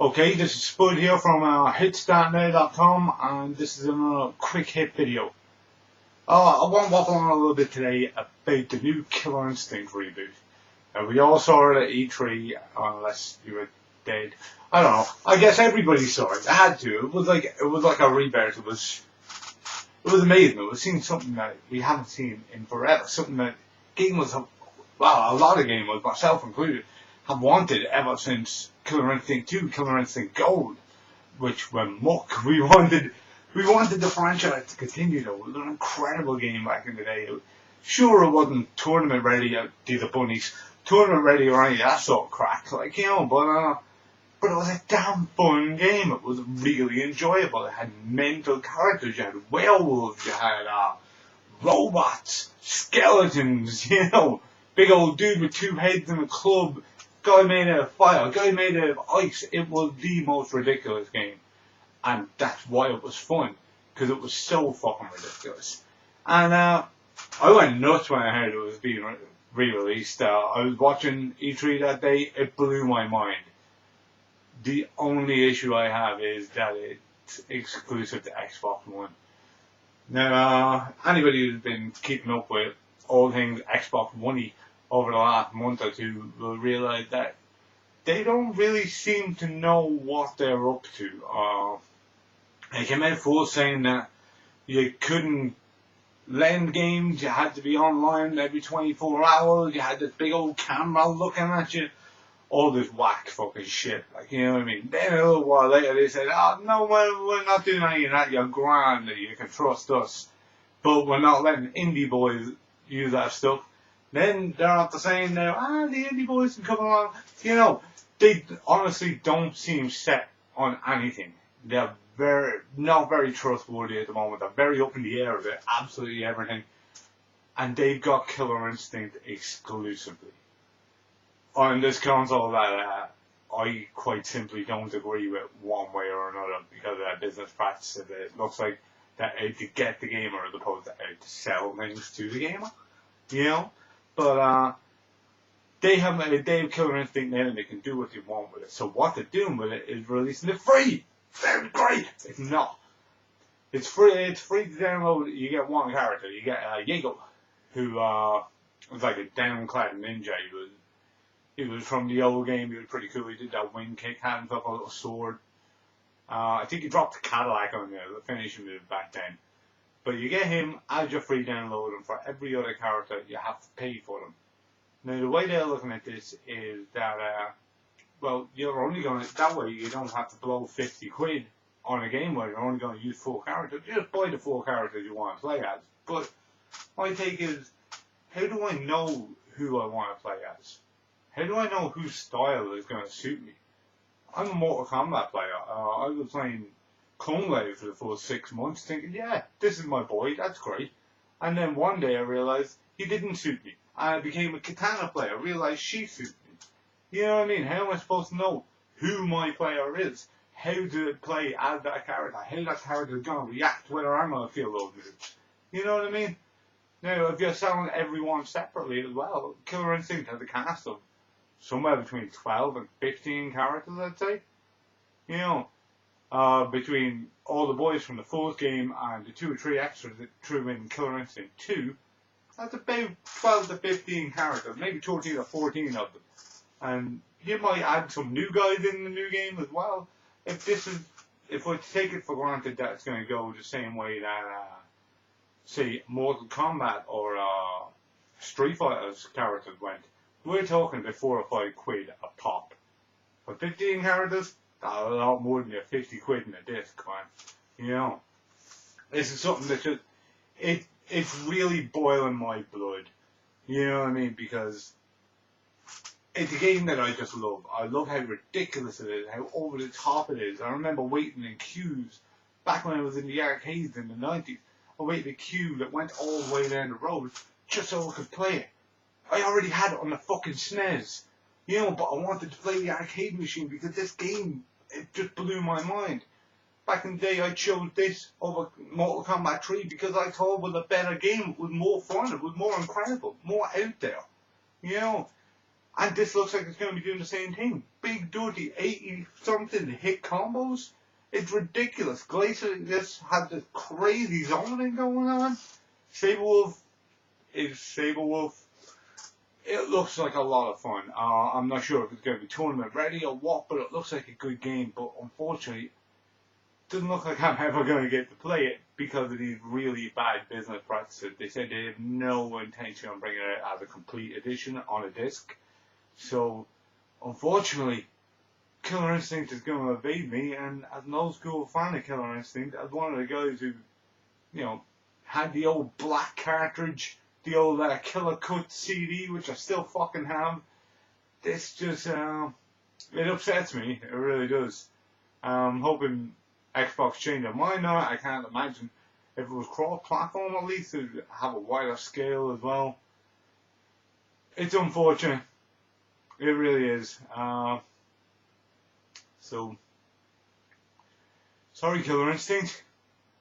Okay, this is Spud here from hits.now.com, and this is another quick hit video. I want to waffle on a little bit today about the new Killer Instinct reboot. We all saw it at E3, unless you were dead. I don't know. I guess everybody saw it. It had to. It was like a rebirth. It was amazing. It was seeing something that we haven't seen in forever. Something that gamers have, well, a lot of gamers, myself included, have wanted ever since Killer Instinct 2, Killer Instinct Gold, which went muck. We wanted the franchise to continue though. It was an incredible game back in the day. Sure, it wasn't tournament ready, the bunnies, tournament ready or any of that sort of crack, but it was a damn fun game. It was really enjoyable. It had mental characters, you had werewolves, you had robots, skeletons, big old dude with two heads and a club, guy made out of fire, guy made out of ice. It was the most ridiculous game. And that's why it was fun, because it was so fucking ridiculous. And I went nuts when I heard it was being re-released. I was watching E3 that day. It blew my mind. The only issue I have is that it's exclusive to Xbox One. Now, anybody who's been keeping up with all things Xbox One-y over the last month or two will realize that they don't really seem to know what they're up to. They came out full saying that you couldn't lend games, you had to be online every 24 hours, you had this big old camera looking at you, all this whack fucking shit, you know what I mean? Then a little while later they said, oh no, we're not doing any of that, you're grand, you can trust us, but we're not letting indie boys use that stuff. Then they're after saying now, the indie boys can come along. They honestly don't seem set on anything. They're not very trustworthy at the moment. They're very up in the air about absolutely everything. And they've got Killer Instinct exclusively on this console that I quite simply don't agree with one way or another because of their business practices. It looks like that to get the gamer as opposed to sell things to the gamer, But they have Killer Instinct now and they can do what they want with it. So what they're doing with it is releasing it free. Very great. It's not. It's free. It's free to download. You get one character. You get Yago, who was like a downclad ninja. He was from the old game. He was pretty cool. He did that wing kick, had himself a little sword. I think he dropped the Cadillac on there, the finishing move back then. But you get him as your free download, and for every other character, you have to pay for them. Now, the way they're looking at this is that, you're only going to, that way you don't have to blow 50 quid on a game where you're only going to use 4 characters. You just buy the 4 characters you want to play as. But my take is, how do I know who I want to play as? How do I know whose style is going to suit me? I'm a Mortal Kombat player. I was playing Clone Wave for the first 6 months thinking, yeah, this is my boy, that's great. And then one day I realised he didn't suit me. I became a Katana player, I realised she suited me. You know what I mean? How am I supposed to know who my player is? How to play as that character? How that character is going to react, whether I'm going to feel those moves. You know what I mean? Now, if you're selling everyone separately as well, Killer Instinct has a cast of somewhere between 12 and 15 characters, I'd say. Between all the boys from the fourth game and the 2 or 3 extras that threw in Killer Instinct 2, that's about 12 to 15 characters, maybe 13 or 14 of them. And you might add some new guys in the new game as well. If I take it for granted that it's going to go the same way that, say, Mortal Kombat or Street Fighter's characters went, we're talking about 4 or 5 quid a pop. For 15 characters, that's a lot more than your 50 quid in a disc, man. This is something that just, it's really boiling my blood. You know what I mean? Because it's a game that I just love. I love how ridiculous it is, how over the top it is. I remember waiting in queues back when I was in the arcades in the 90s. I waited in a queue that went all the way down the road just so I could play it. I already had it on the fucking SNES. But I wanted to play the arcade machine because this game, it just blew my mind. Back in the day, I chose this over Mortal Kombat 3 because I thought it was a better game. It was more fun. It was more incredible. More out there. And this looks like it's going to be doing the same thing. Big dirty 80-something hit combos. It's ridiculous. Glacier just had this crazy zoning going on. Saberwolf is Saberwolf. It looks like a lot of fun. I'm not sure if it's going to be tournament ready or what, but it looks like a good game. But unfortunately, it doesn't look like I'm ever going to get to play it because of these really bad business practices. They said they have no intention on bringing it out as a complete edition on a disc. So, unfortunately, Killer Instinct is going to evade me, and as an old school fan of Killer Instinct, as one of the guys who, had the old black cartridge, the old Killer Cut CD, which I still fucking have, this just, it upsets me, it really does. I'm hoping Xbox change their mind on it. I can't imagine. If it was cross-platform, at least, it would have a wider scale as well. It's unfortunate. It really is. So, sorry, Killer Instinct.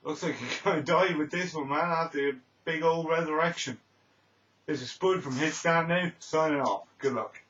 Looks like you're gonna die with this one, man, after a big old resurrection. This is Spud from Hit Stand Now, signing off. Good luck.